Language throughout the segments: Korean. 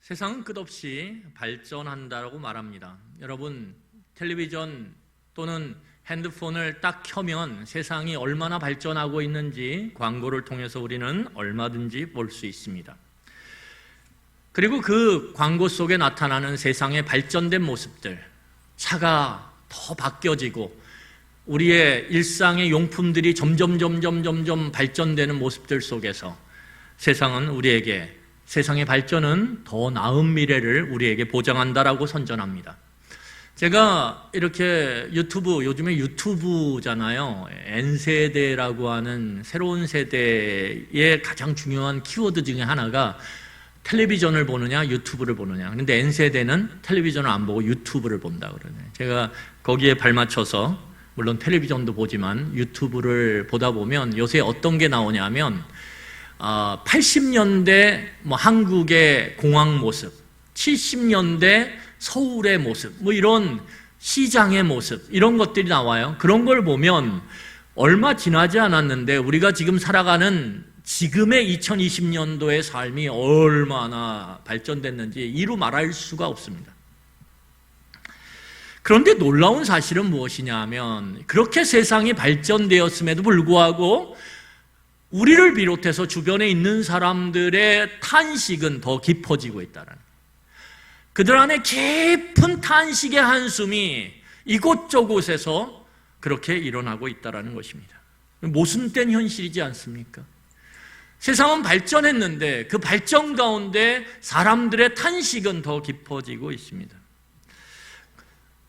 세상은 끝없이 발전한다고 말합니다. 여러분, 텔레비전 또는 핸드폰을 딱 켜면 세상이 얼마나 발전하고 있는지 광고를 통해서 우리는 얼마든지 볼 수 있습니다. 그리고 그 광고 속에 나타나는 세상의 발전된 모습들, 차가 더 바뀌어지고 우리의 일상의 용품들이 점점 발전되는 모습들 속에서 세상은 우리에게, 세상의 발전은 더 나은 미래를 우리에게 보장한다라고 선전합니다. 제가 이렇게 요즘에 유튜브잖아요. N세대라고 하는 새로운 세대의 가장 중요한 키워드 중에 하나가 텔레비전을 보느냐 유튜브를 보느냐. 그런데 N세대는 텔레비전을 안 보고 유튜브를 본다 그러네요. 제가 거기에 발맞춰서 물론 텔레비전도 보지만 유튜브를 보다 보면 요새 어떤 게 나오냐면 80년대 한국의 공항 모습, 70년대 서울의 모습, 이런 시장의 모습, 이런 것들이 나와요. 그런 걸 보면 얼마 지나지 않았는데 우리가 지금 살아가는 지금의 2020년도의 삶이 얼마나 발전됐는지 이루 말할 수가 없습니다. 그런데 놀라운 사실은 무엇이냐 하면 그렇게 세상이 발전되었음에도 불구하고 우리를 비롯해서 주변에 있는 사람들의 탄식은 더 깊어지고 있다는 거예요. 그들 안에 깊은 탄식의 한숨이 이곳저곳에서 그렇게 일어나고 있다는 것입니다. 모순된 현실이지 않습니까? 세상은 발전했는데 그 발전 가운데 사람들의 탄식은 더 깊어지고 있습니다.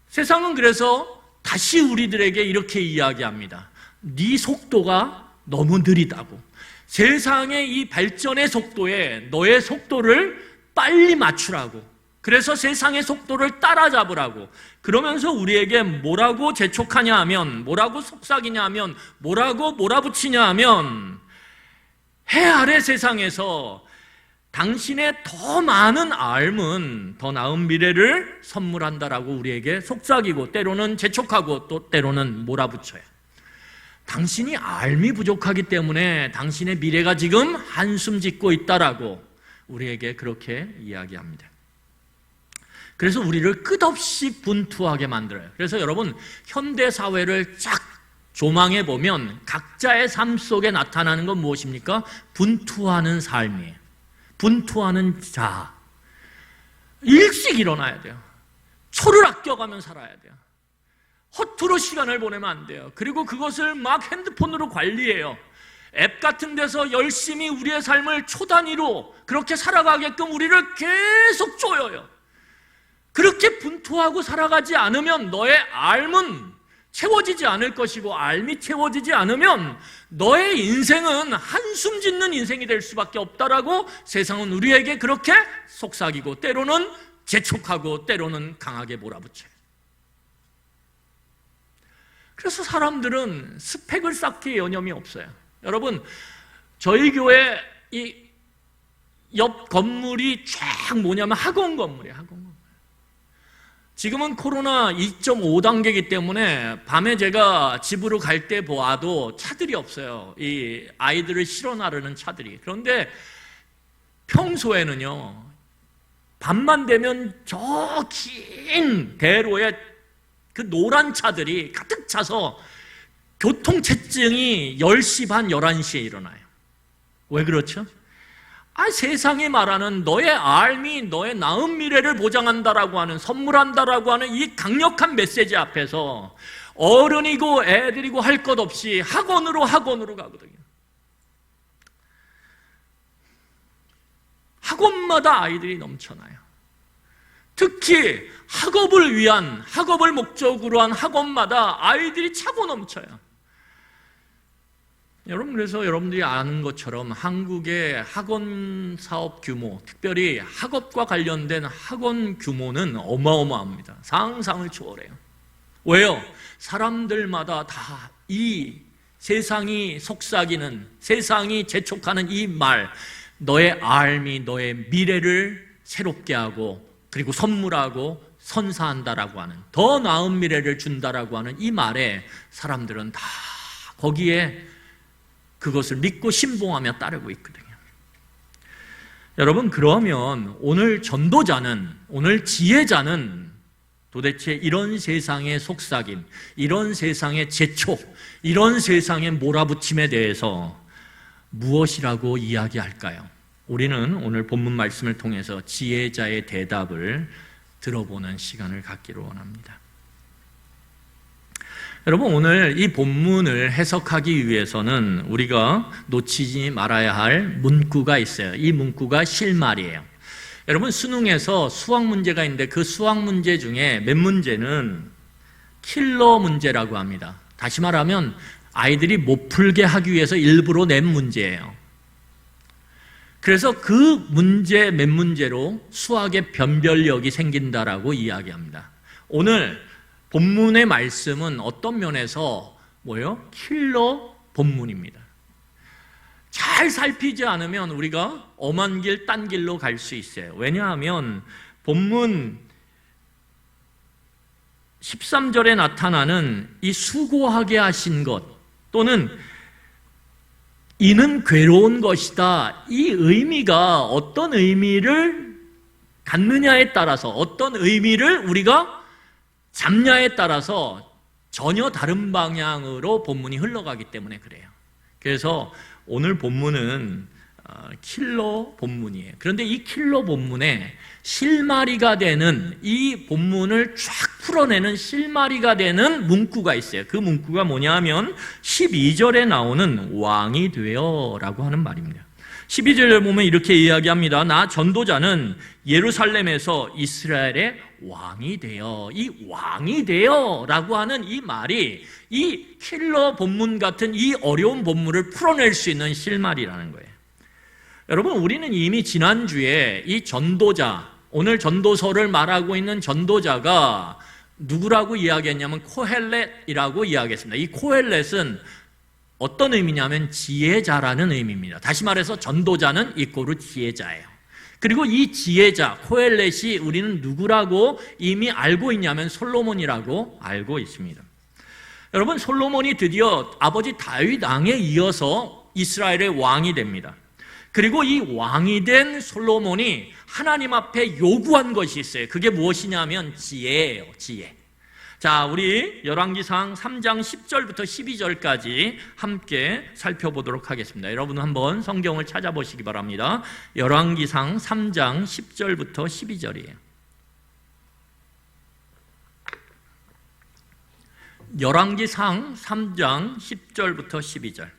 세상은 그래서 다시 우리들에게 이렇게 이야기합니다. 네 속도가 너무 느리다고. 세상의 이 발전의 속도에 너의 속도를 빨리 맞추라고. 그래서 세상의 속도를 따라잡으라고. 그러면서 우리에게 뭐라고 재촉하냐 하면, 뭐라고 속삭이냐 하면, 뭐라고 몰아붙이냐 하면 해 아래 세상에서 당신의 더 많은 삶은 더 나은 미래를 선물한다라고 우리에게 속삭이고 때로는 재촉하고 또 때로는 몰아붙여요. 당신이 삶이 부족하기 때문에 당신의 미래가 지금 한숨 짓고 있다라고 우리에게 그렇게 이야기합니다. 그래서 우리를 끝없이 분투하게 만들어요. 그래서 여러분, 현대 사회를 쫙 조망해 보면 각자의 삶 속에 나타나는 건 무엇입니까? 분투하는 삶이에요. 분투하는 자. 일찍 일어나야 돼요. 초를 아껴가면 살아야 돼요. 허투루 시간을 보내면 안 돼요. 그리고 그것을 막 핸드폰으로 관리해요. 앱 같은 데서 열심히 우리의 삶을 초 단위로 그렇게 살아가게끔 우리를 계속 쪼여요. 그렇게 분투하고 살아가지 않으면 너의 삶은 채워지지 않을 것이고, 삶이 채워지지 않으면 너의 인생은 한숨 짓는 인생이 될 수밖에 없다라고 세상은 우리에게 그렇게 속삭이고 때로는 재촉하고 때로는 강하게 몰아붙여요. 그래서 사람들은 스펙을 쌓기에 여념이 없어요. 여러분, 저희 교회 이 옆 건물이 쫙 뭐냐면 학원 건물이에요. 학원 건물. 지금은 코로나 2.5단계이기 때문에 밤에 제가 집으로 갈 때 보아도 차들이 없어요. 이 아이들을 실어 나르는 차들이. 그런데 평소에는요, 밤만 되면 저 긴 대로에 그 노란 차들이 가득 차서 교통체증이 10시 반, 11시에 일어나요. 왜 그렇죠? 세상이 말하는 너의 삶이 너의 나은 미래를 보장한다라고 하는, 선물한다라고 하는 이 강력한 메시지 앞에서 어른이고 애들이고 할 것 없이 학원으로 가거든요. 학원마다 아이들이 넘쳐나요. 특히 학업을 목적으로 한 학원마다 아이들이 차고 넘쳐요. 여러분, 그래서 여러분들이 아는 것처럼 한국의 학원 사업 규모, 특별히 학업과 관련된 학원 규모는 어마어마합니다. 상상을 초월해요. 왜요? 사람들마다 다 이 세상이 속삭이는, 세상이 재촉하는 이 말, 너의 삶이 너의 미래를 새롭게 하고 그리고 선물하고 선사한다라고 하는, 더 나은 미래를 준다라고 하는 이 말에 사람들은 다 거기에 그것을 믿고 신봉하며 따르고 있거든요. 여러분, 그러면 오늘 전도자는, 오늘 지혜자는 도대체 이런 세상의 속삭임, 이런 세상의 재촉, 이런 세상의 몰아붙임에 대해서 무엇이라고 이야기할까요? 우리는 오늘 본문 말씀을 통해서 지혜자의 대답을 들어보는 시간을 갖기를 원합니다. 여러분, 오늘 이 본문을 해석하기 위해서는 우리가 놓치지 말아야 할 문구가 있어요. 이 문구가 실말이에요. 여러분, 수능에서 수학 문제가 있는데 그 수학 문제 중에 몇 문제는 킬러 문제라고 합니다. 다시 말하면 아이들이 못 풀게 하기 위해서 일부러 낸 문제예요. 그래서 그 문제 몇 문제로 수학의 변별력이 생긴다라고 이야기합니다. 오늘 본문의 말씀은 어떤 면에서 뭐예요? 킬러 본문입니다. 잘 살피지 않으면 우리가 엄한 길, 딴 길로 갈 수 있어요. 왜냐하면 본문 13절에 나타나는 이 수고하게 하신 것 또는 이는 괴로운 것이다. 이 의미가 어떤 의미를 갖느냐에 따라서, 어떤 의미를 우리가 잡냐에 따라서 전혀 다른 방향으로 본문이 흘러가기 때문에 그래요. 그래서 오늘 본문은 킬러 본문이에요. 그런데 이 킬러 본문에 실마리가 되는, 이 본문을 쫙 풀어내는 실마리가 되는 문구가 있어요. 그 문구가 뭐냐 하면 12절에 나오는 왕이 되어 라고 하는 말입니다. 12절에 보면 이렇게 이야기합니다. 나 전도자는 예루살렘에서 이스라엘의 왕이 되어. 이 왕이 되어 라고 하는 이 말이 이 킬러 본문 같은 이 어려운 본문을 풀어낼 수 있는 실말이라는 거예요. 여러분, 우리는 이미 지난주에 이 전도자, 오늘 전도서를 말하고 있는 전도자가 누구라고 이야기했냐면 코헬렛이라고 이야기했습니다. 이 코헬렛은 어떤 의미냐면 지혜자라는 의미입니다. 다시 말해서 전도자는 이꼬르 지혜자예요. 그리고 이 지혜자 코헬렛이 우리는 누구라고 이미 알고 있냐면 솔로몬이라고 알고 있습니다. 여러분, 솔로몬이 드디어 아버지 다윗 왕에 이어서 이스라엘의 왕이 됩니다. 그리고 이 왕이 된 솔로몬이 하나님 앞에 요구한 것이 있어요. 그게 무엇이냐면 지혜예요. 지혜. 자, 우리 열왕기상 3장 10절부터 12절까지 함께 살펴보도록 하겠습니다. 여러분 한번 성경을 찾아보시기 바랍니다. 열왕기상 3장 10절부터 12절이에요. 열왕기상 3장 10절부터 12절.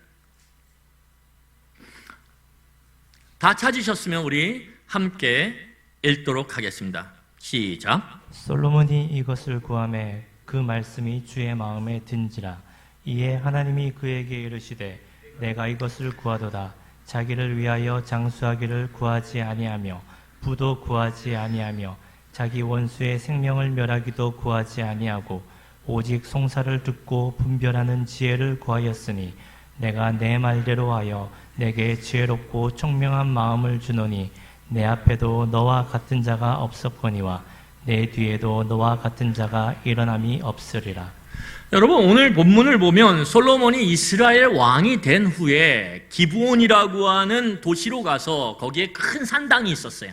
다 찾으셨으면 우리 함께 읽도록 하겠습니다. 시작. 솔로몬이 이것을 구하매 그 말씀이 주의 마음에 든지라. 이에 하나님이 그에게 이르시되 내가 이것을 구하도다. 자기를 위하여 장수하기를 구하지 아니하며 부도 구하지 아니하며 자기 원수의 생명을 멸하기도 구하지 아니하고 오직 송사를 듣고 분별하는 지혜를 구하였으니 내가 내 말대로 하여 내게 지혜롭고 총명한 마음을 주노니 내 앞에도 너와 같은 자가 없었거니와 내 뒤에도 너와 같은 자가 일어남이 없으리라. 여러분, 오늘 본문을 보면 솔로몬이 이스라엘 왕이 된 후에 기브온이라고 하는 도시로 가서 거기에 큰 산당이 있었어요.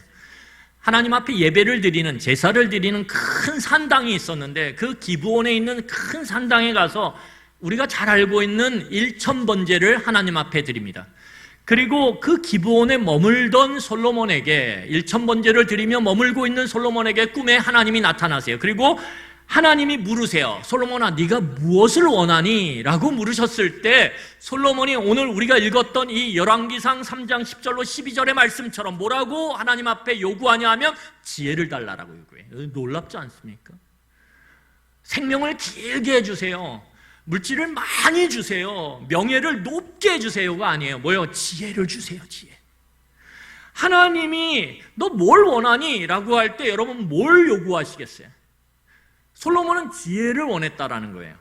하나님 앞에 예배를 드리는, 제사를 드리는 큰 산당이 있었는데 그 기브온에 있는 큰 산당에 가서 우리가 잘 알고 있는 1000번제를 하나님 앞에 드립니다. 그리고 그 기브온에 머물던 솔로몬에게 1000번제를 드리며 머물고 있는 솔로몬에게 꿈에 하나님이 나타나세요. 그리고 하나님이 물으세요. 솔로몬아, 네가 무엇을 원하니? 라고 물으셨을 때 솔로몬이 오늘 우리가 읽었던 이 열왕기상 3장 10절로 12절의 말씀처럼 뭐라고 하나님 앞에 요구하냐 하면 지혜를 달라라고 요구해요. 놀랍지 않습니까? 생명을 길게 해주세요. 물질을 많이 주세요. 명예를 높게 해주세요가 아니에요. 뭐요? 지혜를 주세요. 지혜. 하나님이 너 뭘 원하니? 라고 할 때 여러분 뭘 요구하시겠어요? 솔로몬은 지혜를 원했다라는 거예요.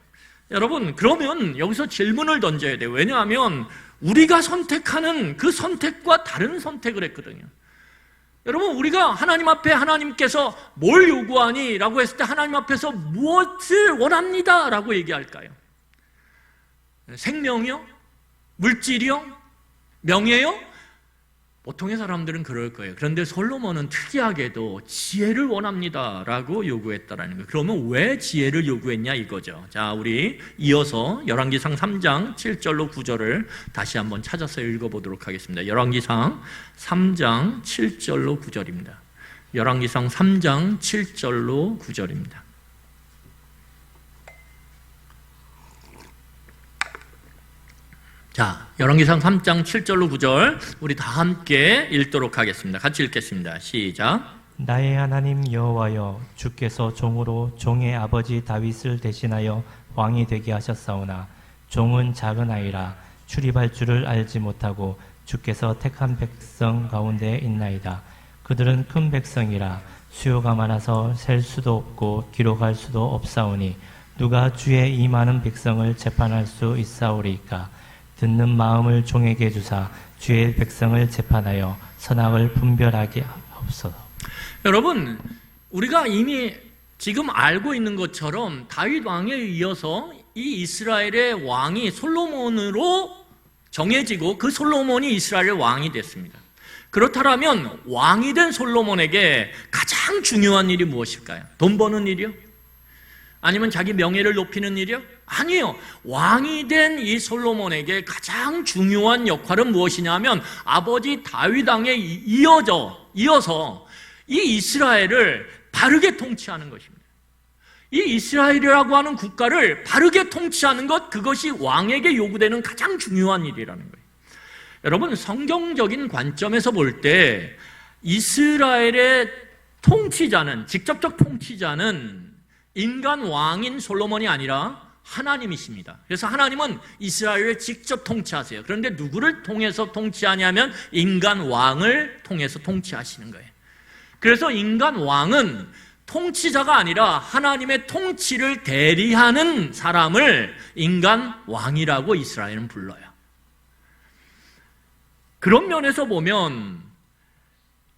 여러분, 그러면 여기서 질문을 던져야 돼요. 왜냐하면 우리가 선택하는 그 선택과 다른 선택을 했거든요. 여러분, 우리가 하나님 앞에 하나님께서 뭘 요구하니? 라고 했을 때 하나님 앞에서 무엇을 원합니다? 라고 얘기할까요? 생명이요? 물질이요? 명예요? 보통의 사람들은 그럴 거예요. 그런데 솔로몬은 특이하게도 지혜를 원합니다라고 요구했다라는 거예요. 그러면 왜 지혜를 요구했냐 이거죠. 자, 우리 이어서 열왕기상 3장 7절로 9절을 다시 한번 찾아서 읽어보도록 하겠습니다. 열왕기상 3장 7절로 9절입니다. 열왕기상 3장 7절로 9절입니다. 자, 열왕기상 3장 7절로 9절 우리 다 함께 읽도록 하겠습니다. 같이 읽겠습니다. 시작. 나의 하나님 여호와여, 주께서 종으로 종의 아버지 다윗을 대신하여 왕이 되게 하셨사오나 종은 작은 아이라 출입할 줄을 알지 못하고 주께서 택한 백성 가운데 있나이다. 그들은 큰 백성이라 수요가 많아서 셀 수도 없고 기록할 수도 없사오니 누가 주의 이 많은 백성을 재판할 수 있사오리이까. 듣는 마음을 종에게 주사 주의 백성을 재판하여 선악을 분별하게 하옵소서. 여러분, 우리가 이미 지금 알고 있는 것처럼 다윗 왕에 이어서 이 이스라엘의 왕이 솔로몬으로 정해지고 그 솔로몬이 이스라엘의 왕이 됐습니다. 그렇다면 왕이 된 솔로몬에게 가장 중요한 일이 무엇일까요? 돈 버는 일이요? 아니면 자기 명예를 높이는 일이요? 아니에요. 왕이 된 이 솔로몬에게 가장 중요한 역할은 무엇이냐면 아버지 다윗 왕에 이어서 이 이스라엘을 바르게 통치하는 것입니다. 이 이스라엘이라고 하는 국가를 바르게 통치하는 것, 그것이 왕에게 요구되는 가장 중요한 일이라는 거예요. 여러분, 성경적인 관점에서 볼 때 이스라엘의 통치자는, 직접적 통치자는 인간 왕인 솔로몬이 아니라 하나님이십니다. 그래서 하나님은 이스라엘을 직접 통치하세요. 그런데 누구를 통해서 통치하냐면 인간 왕을 통해서 통치하시는 거예요. 그래서 인간 왕은 통치자가 아니라 하나님의 통치를 대리하는 사람을 인간 왕이라고 이스라엘은 불러요. 그런 면에서 보면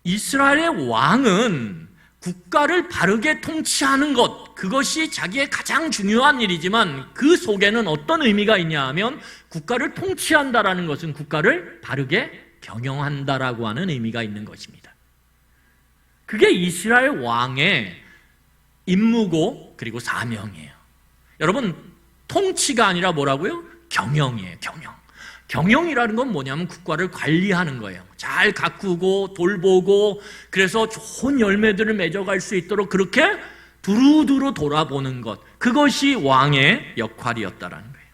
이스라엘의 왕은 국가를 바르게 통치하는 것, 그것이 자기의 가장 중요한 일이지만 그 속에는 어떤 의미가 있냐 하면 국가를 통치한다라는 것은 국가를 바르게 경영한다라고 하는 의미가 있는 것입니다. 그게 이스라엘 왕의 임무고 그리고 사명이에요. 여러분, 통치가 아니라 뭐라고요? 경영이에요. 경영이라는 건 뭐냐면 국가를 관리하는 거예요. 잘 가꾸고 돌보고 그래서 좋은 열매들을 맺어갈 수 있도록 그렇게 두루두루 돌아보는 것, 그것이 왕의 역할이었다라는 거예요.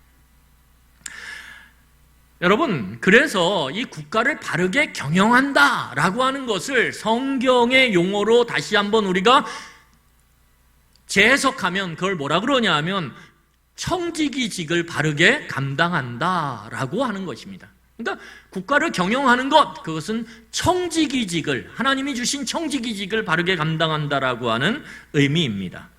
여러분, 그래서 이 국가를 바르게 경영한다라고 하는 것을 성경의 용어로 다시 한번 우리가 재해석하면 그걸 뭐라 그러냐 하면 청지기직을 바르게 감당한다라고 하는 것입니다. 그러니까 국가를 경영하는 것, 그것은 청지기직을, 하나님이 주신 청지기직을 바르게 감당한다라고 하는 의미입니다.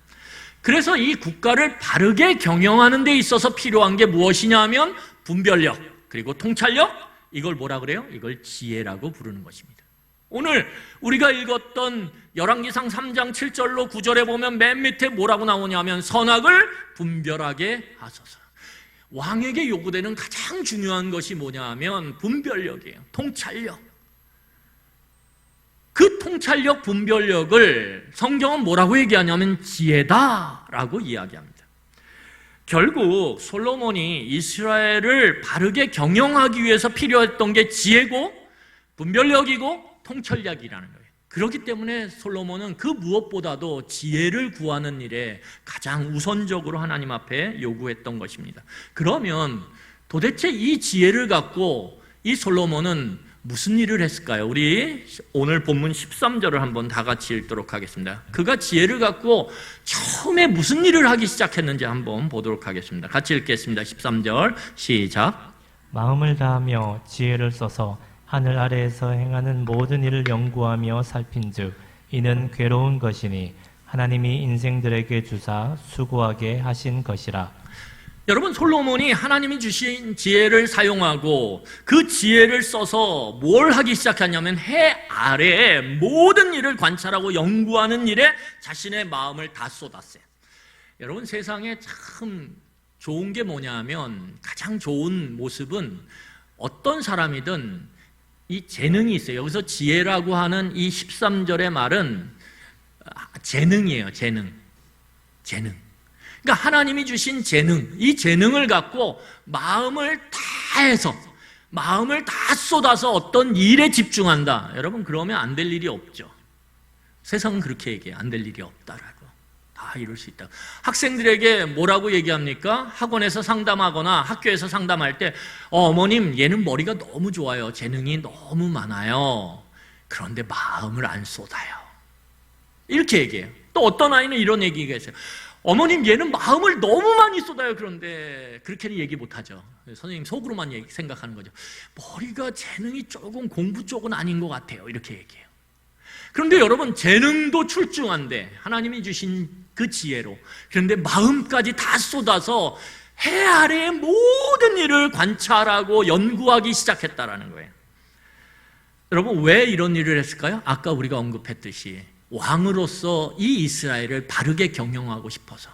그래서 이 국가를 바르게 경영하는 데 있어서 필요한 게 무엇이냐 하면 분별력, 그리고 통찰력, 이걸 뭐라 그래요? 이걸 지혜라고 부르는 것입니다. 오늘 우리가 읽었던 열왕기상 3장 7절로 9절에 보면 맨 밑에 뭐라고 나오냐면 선악을 분별하게 하소서. 왕에게 요구되는 가장 중요한 것이 뭐냐 하면 분별력이에요. 통찰력. 그 통찰력, 분별력을 성경은 뭐라고 얘기하냐면 지혜다라고 이야기합니다. 결국 솔로몬이 이스라엘을 바르게 경영하기 위해서 필요했던 게 지혜고 분별력이고 통찰력이라는 거예요. 그렇기 때문에 솔로몬은 그 무엇보다도 지혜를 구하는 일에 가장 우선적으로 하나님 앞에 요구했던 것입니다. 그러면 도대체 이 지혜를 갖고 이 솔로몬은 무슨 일을 했을까요? 우리 오늘 본문 13절을 한번 다 같이 읽도록 하겠습니다. 그가 지혜를 갖고 처음에 무슨 일을 하기 시작했는지 한번 보도록 하겠습니다. 같이 읽겠습니다. 13절 시작. 마음을 다하며 지혜를 써서 하늘 아래에서 행하는 모든 일을 연구하며 살핀즉 이는 괴로운 것이니 하나님이 인생들에게 주사 수고하게 하신 것이라. 여러분, 솔로몬이 하나님이 주신 지혜를 사용하고 그 지혜를 써서 뭘 하기 시작했냐면 해 아래에 모든 일을 관찰하고 연구하는 일에 자신의 마음을 다 쏟았어요. 여러분, 세상에 참 좋은 게 뭐냐 하면 가장 좋은 모습은 어떤 사람이든 이 재능이 있어요. 여기서 지혜라고 하는 이 13절의 말은 재능이에요. 재능. 그러니까 하나님이 주신 재능, 이 재능을 갖고 마음을 다해서, 마음을 다 쏟아서 어떤 일에 집중한다. 여러분, 그러면 안 될 일이 없죠. 세상은 그렇게 얘기해요. 안 될 일이 없다라고. 다 이룰 수 있다. 학생들에게 뭐라고 얘기합니까? 학원에서 상담하거나 학교에서 상담할 때 어머님, 얘는 머리가 너무 좋아요. 재능이 너무 많아요. 그런데 마음을 안 쏟아요. 이렇게 얘기해요. 또 어떤 아이는 이런 얘기가 있어요. 어머님, 얘는 마음을 너무 많이 쏟아요. 그런데 그렇게는 얘기 못하죠. 선생님 속으로만 생각하는 거죠. 머리가 재능이 조금 공부 쪽은 아닌 것 같아요. 이렇게 얘기해요. 그런데 여러분, 재능도 출중한데 하나님이 주신 그 지혜로, 그런데 마음까지 다 쏟아서 해 아래의 모든 일을 관찰하고 연구하기 시작했다라는 거예요. 여러분, 왜 이런 일을 했을까요? 아까 우리가 언급했듯이 왕으로서 이 이스라엘을 바르게 경영하고 싶어서.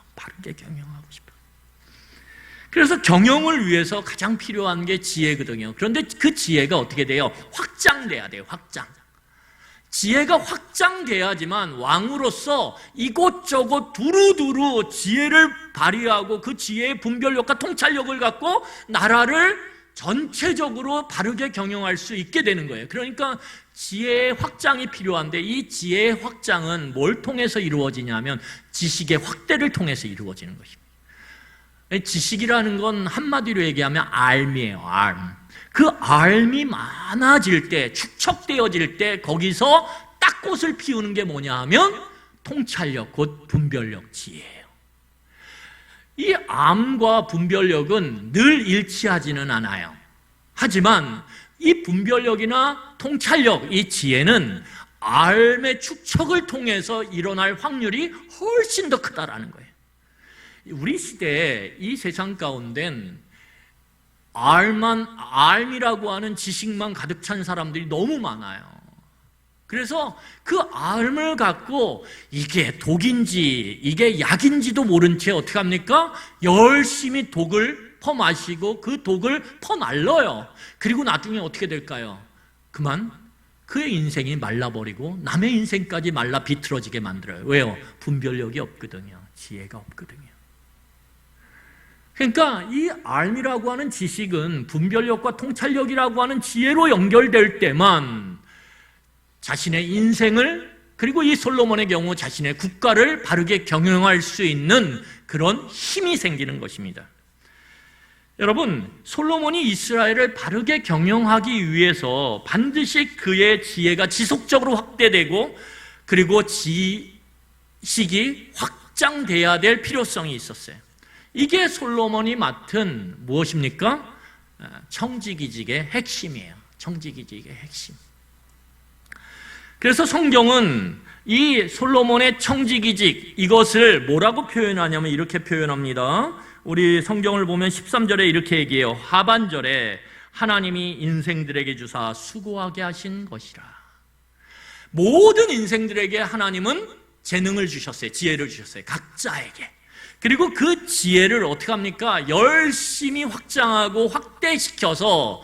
그래서 경영을 위해서 가장 필요한 게 지혜거든요. 그런데 그 지혜가 어떻게 돼요? 확장돼야 돼요. 지혜가 확장돼야지만 왕으로서 이곳저곳 두루두루 지혜를 발휘하고 그 지혜의 분별력과 통찰력을 갖고 나라를 전체적으로 바르게 경영할 수 있게 되는 거예요. 그러니까 지혜의 확장이 필요한데, 이 지혜의 확장은 뭘 통해서 이루어지냐면 지식의 확대를 통해서 이루어지는 것입니다. 지식이라는 건 한마디로 얘기하면 알미예요. 그 알미 많아질 때, 축적되어질 때 거기서 딱 꽃을 피우는 게 뭐냐 하면 통찰력, 곧 분별력, 지혜예요. 이 암과 분별력은 늘 일치하지는 않아요. 하지만 이 분별력이나 통찰력, 이 지혜는 알의 축적을 통해서 일어날 확률이 훨씬 더 크다라는 거예요. 우리 시대에 이 세상 가운데는 알이라고 하는 지식만 가득 찬 사람들이 너무 많아요. 그래서 그 알을 갖고 이게 독인지 이게 약인지도 모른 채 어떻게 합니까? 열심히 독을 퍼마시고 그 독을 퍼날러요. 그리고 나중에 어떻게 될까요? 그만 그의 인생이 말라버리고 남의 인생까지 말라 비틀어지게 만들어요. 왜요? 분별력이 없거든요. 지혜가 없거든요. 그러니까 이 알미라고 하는 지식은 분별력과 통찰력이라고 하는 지혜로 연결될 때만 자신의 인생을, 그리고 이 솔로몬의 경우 자신의 국가를 바르게 경영할 수 있는 그런 힘이 생기는 것입니다. 여러분, 솔로몬이 이스라엘을 바르게 경영하기 위해서 반드시 그의 지혜가 지속적으로 확대되고 그리고 지식이 확장돼야 될 필요성이 있었어요. 이게 솔로몬이 맡은 무엇입니까? 청지기직의 핵심이에요. 청지기직의 핵심. 그래서 성경은 이 솔로몬의 청지기직, 이것을 뭐라고 표현하냐면 이렇게 표현합니다. 우리 성경을 보면 13절에 이렇게 얘기해요. 하반절에 하나님이 인생들에게 주사 수고하게 하신 것이라. 모든 인생들에게 하나님은 재능을 주셨어요. 지혜를 주셨어요. 각자에게. 그리고 그 지혜를 어떻게 합니까? 열심히 확장하고 확대시켜서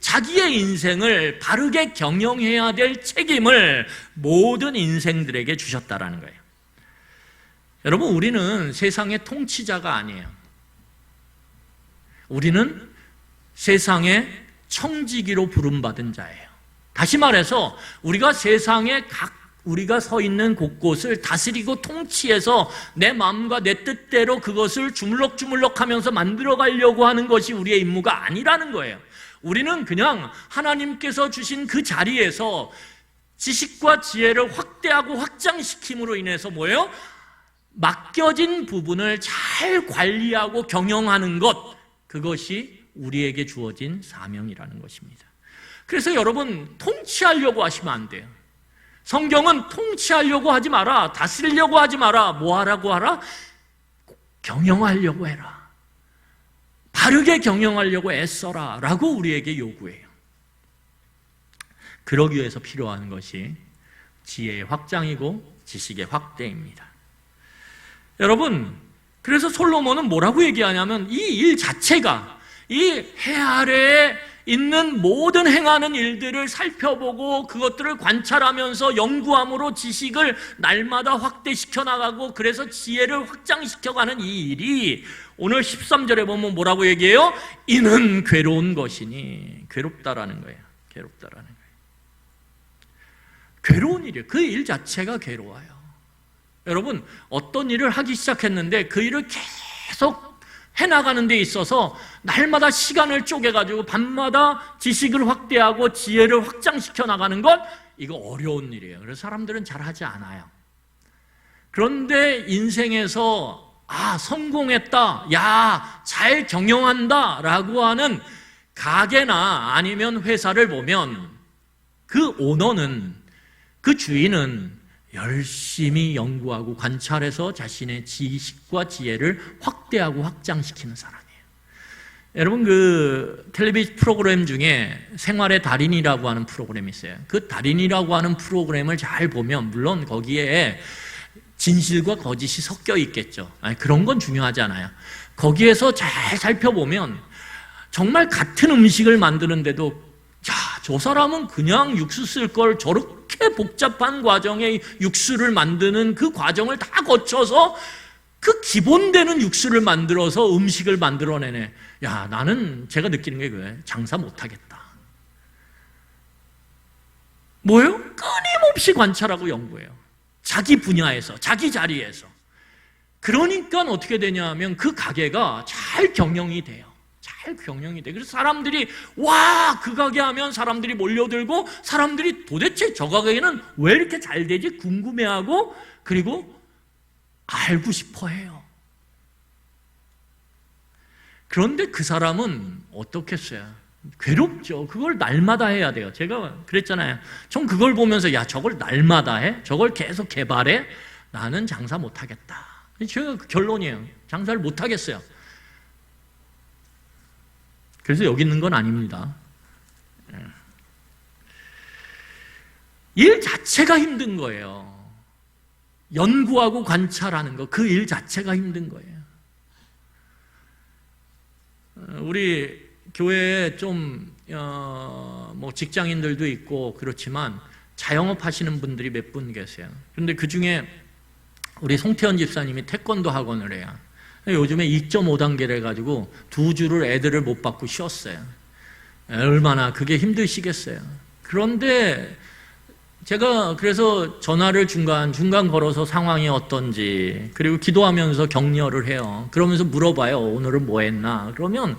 자기의 인생을 바르게 경영해야 될 책임을 모든 인생들에게 주셨다라는 거예요. 여러분, 우리는 세상의 통치자가 아니에요. 우리는 세상의 청지기로 부름받은 자예요. 다시 말해서 우리가 세상의 우리가 서 있는 곳곳을 다스리고 통치해서 내 마음과 내 뜻대로 그것을 주물럭주물럭 하면서 만들어 가려고 하는 것이 우리의 임무가 아니라는 거예요. 우리는 그냥 하나님께서 주신 그 자리에서 지식과 지혜를 확대하고 확장시킴으로 인해서 뭐예요? 맡겨진 부분을 잘 관리하고 경영하는 것, 그것이 우리에게 주어진 사명이라는 것입니다. 그래서 여러분, 통치하려고 하시면 안 돼요. 성경은 통치하려고 하지 마라, 다스리려고 하지 마라, 뭐 하라고 하라? 경영하려고 해라. 바르게 경영하려고 애써라 라고 우리에게 요구해요. 그러기 위해서 필요한 것이 지혜의 확장이고 지식의 확대입니다. 여러분, 그래서 솔로몬은 뭐라고 얘기하냐면 이 일 자체가, 이 해 아래의 있는 모든 행하는 일들을 살펴보고 그것들을 관찰하면서 연구함으로 지식을 날마다 확대시켜 나가고 그래서 지혜를 확장시켜가는 이 일이 오늘 13절에 보면 뭐라고 얘기해요? 이는 괴로운 것이니. 괴롭다라는 거예요. 괴롭다라는 거예요. 괴로운 일이에요. 그 일 자체가 괴로워요. 여러분, 어떤 일을 하기 시작했는데 그 일을 계속 해나가는 데 있어서 날마다 시간을 쪼개가지고 밤마다 지식을 확대하고 지혜를 확장시켜 나가는 것, 이거 어려운 일이에요. 그래서 사람들은 잘 하지 않아요. 그런데 인생에서 성공했다, 야, 잘 경영한다 라고 하는 가게나 아니면 회사를 보면 그 오너는, 그 주인은 열심히 연구하고 관찰해서 자신의 지식과 지혜를 확대하고 확장시키는 사람이에요. 여러분, 그 텔레비전 프로그램 중에 생활의 달인이라고 하는 프로그램이 있어요. 그 달인이라고 하는 프로그램을 잘 보면 물론 거기에 진실과 거짓이 섞여 있겠죠. 그런 건 중요하지 않아요. 거기에서 잘 살펴보면 정말 같은 음식을 만드는데도 저 사람은 그냥 육수 쓸 걸 저렇게 복잡한 과정의 육수를 만드는 그 과정을 다 거쳐서 그 기본되는 육수를 만들어서 음식을 만들어내네. 야, 나는 제가 느끼는 게 그거예요. 장사 못하겠다. 뭐예요? 끊임없이 관찰하고 연구해요. 자기 분야에서, 자기 자리에서. 그러니까 어떻게 되냐면 그 가게가 잘 경영이 돼요. 잘 경영이 돼. 그래서 사람들이 와, 그 가게 하면 사람들이 몰려들고 사람들이 도대체 저 가게는 왜 이렇게 잘 되지? 궁금해하고 그리고 알고 싶어 해요. 그런데 그 사람은 어떻겠어요? 괴롭죠. 그걸 날마다 해야 돼요. 제가 그랬잖아요. 전 그걸 보면서 야, 저걸 날마다 해? 저걸 계속 개발해? 나는 장사 못하겠다. 제가 그 결론이에요. 장사를 못하겠어요. 그래서 여기 있는 건 아닙니다. 일 자체가 힘든 거예요. 연구하고 관찰하는 거, 그 일 자체가 힘든 거예요. 우리 교회에 좀 뭐 직장인들도 있고 그렇지만 자영업 하시는 분들이 몇 분 계세요. 그런데 그 중에 우리 송태현 집사님이 태권도 학원을 해요. 요즘에 2.5단계를 해가지고 2주를 애들을 못 받고 쉬었어요. 얼마나 그게 힘드시겠어요. 그런데 제가 그래서 전화를 중간 걸어서 상황이 어떤지, 그리고 기도하면서 격려를 해요. 그러면서 물어봐요. 오늘은 뭐 했나? 그러면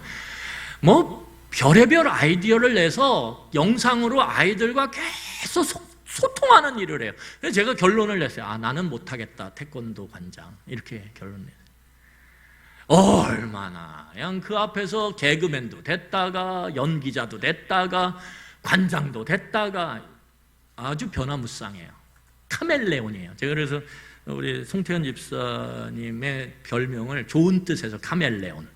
뭐 별의별 아이디어를 내서 영상으로 아이들과 계속 소통하는 일을 해요. 그래서 제가 결론을 냈어요. 나는 못하겠다. 태권도 관장. 이렇게 결론 냈어요. 얼마나 그냥 그 앞에서 개그맨도 됐다가 연기자도 됐다가 관장도 됐다가 아주 변화무쌍해요. 카멜레온이에요. 제가 그래서 우리 송태현 집사님의 별명을 좋은 뜻에서 카멜레온.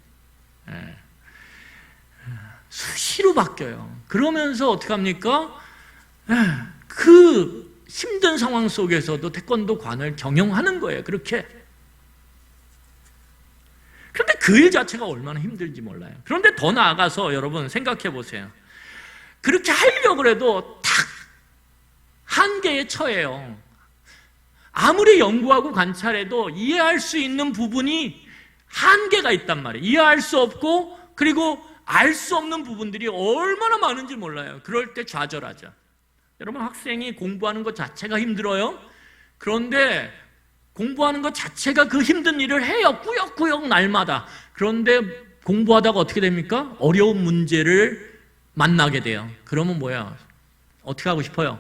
수시로 바뀌어요. 그러면서 어떻게 합니까? 그 힘든 상황 속에서도 태권도 관을 경영하는 거예요. 그렇게. 그런데 그 일 자체가 얼마나 힘들지 몰라요. 그런데 더 나아가서 여러분 생각해 보세요. 그렇게 하려고 해도 딱 한계에 처해요. 아무리 연구하고 관찰해도 이해할 수 있는 부분이 한계가 있단 말이에요. 이해할 수 없고 그리고 알 수 없는 부분들이 얼마나 많은지 몰라요. 그럴 때 좌절하죠. 여러분, 학생이 공부하는 것 자체가 힘들어요. 그런데 공부하는 것 자체가 그 힘든 일을 해요. 꾸역꾸역 날마다. 그런데 공부하다가 어떻게 됩니까? 어려운 문제를 만나게 돼요. 그러면 뭐야? 어떻게 하고 싶어요?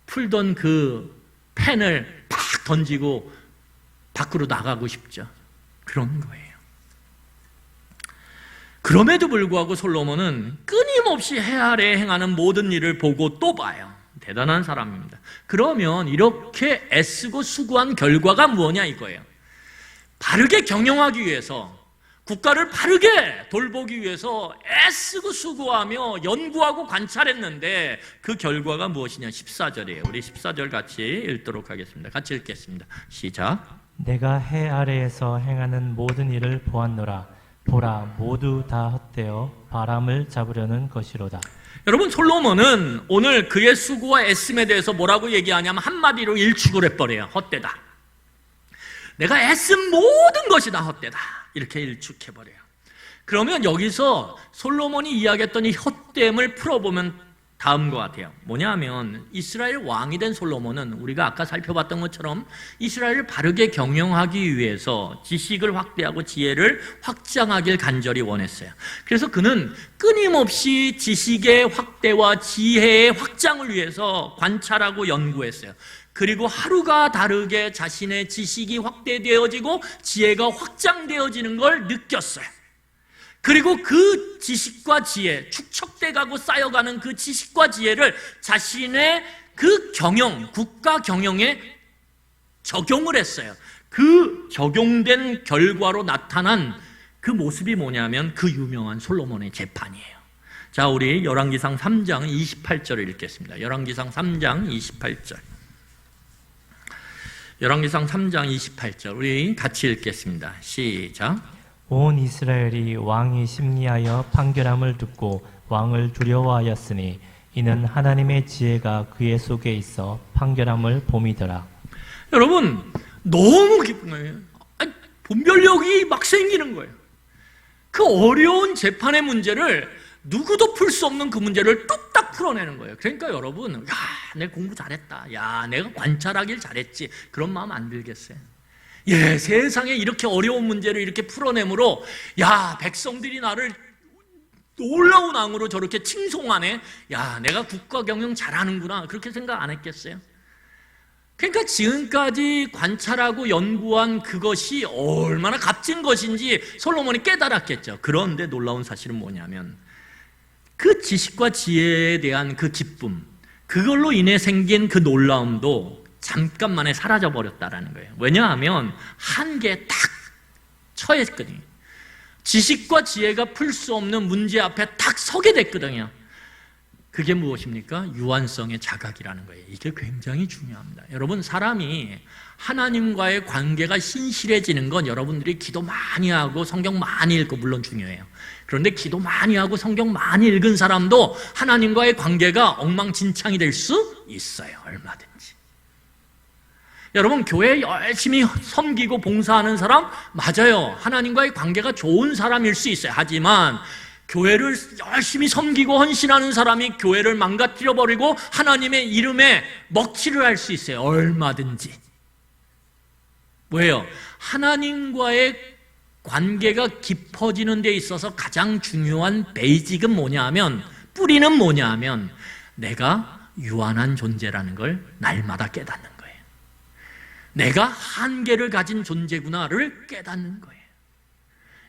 풀던 그 펜을 팍 던지고 밖으로 나가고 싶죠. 그런 거예요. 그럼에도 불구하고 솔로몬은 끊임없이 해 아래 행하는 모든 일을 보고 또 봐요. 대단한 사람입니다. 그러면 이렇게 애쓰고 수고한 결과가 무엇냐 이거예요. 바르게 경영하기 위해서, 국가를 바르게 돌보기 위해서 애쓰고 수고하며 연구하고 관찰했는데 그 결과가 무엇이냐? 14절이에요. 우리 14절 같이 읽도록 하겠습니다. 같이 읽겠습니다. 시작. 내가 해 아래에서 행하는 모든 일을 보았노라. 보라, 모두 다 헛되어 바람을 잡으려는 것이로다. 여러분, 솔로몬은 오늘 그의 수고와 애씀에 대해서 뭐라고 얘기하냐면 한마디로 일축을 해버려요. 헛되다. 내가 애쓴 모든 것이 다 헛되다. 이렇게 일축해버려요. 그러면 여기서 솔로몬이 이야기했던 이 헛됨을 풀어보면 다음과 같아요. 뭐냐면 이스라엘 왕이 된 솔로몬은 우리가 아까 살펴봤던 것처럼 이스라엘을 바르게 경영하기 위해서 지식을 확대하고 지혜를 확장하길 간절히 원했어요. 그래서 그는 끊임없이 지식의 확대와 지혜의 확장을 위해서 관찰하고 연구했어요. 그리고 하루가 다르게 자신의 지식이 확대되어지고 지혜가 확장되어지는 걸 느꼈어요. 그리고 그 지식과 지혜, 축적돼 가고 쌓여가는 그 지식과 지혜를 자신의 그 경영, 국가 경영에 적용을 했어요. 그 적용된 결과로 나타난 그 모습이 뭐냐면 그 유명한 솔로몬의 재판이에요. 자, 우리 열왕기상 3장 28절을 읽겠습니다. 열왕기상 3장 28절. 열왕기상 3장 28절 우리 같이 읽겠습니다. 시작. 온 이스라엘이 왕이 심리하여 판결함을 듣고 왕을 두려워하였으니 이는 하나님의 지혜가 그의 속에 있어 판결함을 봄이더라. 여러분, 너무 기쁜 거예요. 분별력이 막 생기는 거예요. 그 어려운 재판의 문제를 누구도 풀 수 없는 그 문제를 뚝딱 풀어내는 거예요. 그러니까 여러분, 야, 내가 공부 잘했다. 야, 내가 관찰하길 잘했지. 그런 마음 안 들겠어요? 예, 세상에 이렇게 어려운 문제를 이렇게 풀어내므로 야, 백성들이 나를 놀라운 앙으로 저렇게 칭송하네. 야, 내가 국가 경영 잘하는구나. 그렇게 생각 안 했겠어요? 그러니까 지금까지 관찰하고 연구한 그것이 얼마나 값진 것인지 솔로몬이 깨달았겠죠. 그런데 놀라운 사실은 뭐냐면 그 지식과 지혜에 대한 그 기쁨, 그걸로 인해 생긴 그 놀라움도 잠깐만에 사라져버렸다라는 거예요. 왜냐하면 한계에 딱 처했거든요. 지식과 지혜가 풀 수 없는 문제 앞에 딱 서게 됐거든요. 그게 무엇입니까? 유한성의 자각이라는 거예요. 이게 굉장히 중요합니다. 여러분, 사람이 하나님과의 관계가 신실해지는 건 여러분들이 기도 많이 하고 성경 많이 읽고 물론 중요해요. 그런데 기도 많이 하고 성경 많이 읽은 사람도 하나님과의 관계가 엉망진창이 될 수 있어요. 얼마든지. 여러분, 교회 열심히 섬기고 봉사하는 사람 맞아요. 하나님과의 관계가 좋은 사람일 수 있어요. 하지만 교회를 열심히 섬기고 헌신하는 사람이 교회를 망가뜨려버리고 하나님의 이름에 먹칠을 할 수 있어요. 얼마든지. 왜요? 하나님과의 관계가 깊어지는 데 있어서 가장 중요한 베이직은 뭐냐면, 뿌리는 뭐냐면 내가 유한한 존재라는 걸 날마다 깨닫는 거예요. 내가 한계를 가진 존재구나를 깨닫는 거예요.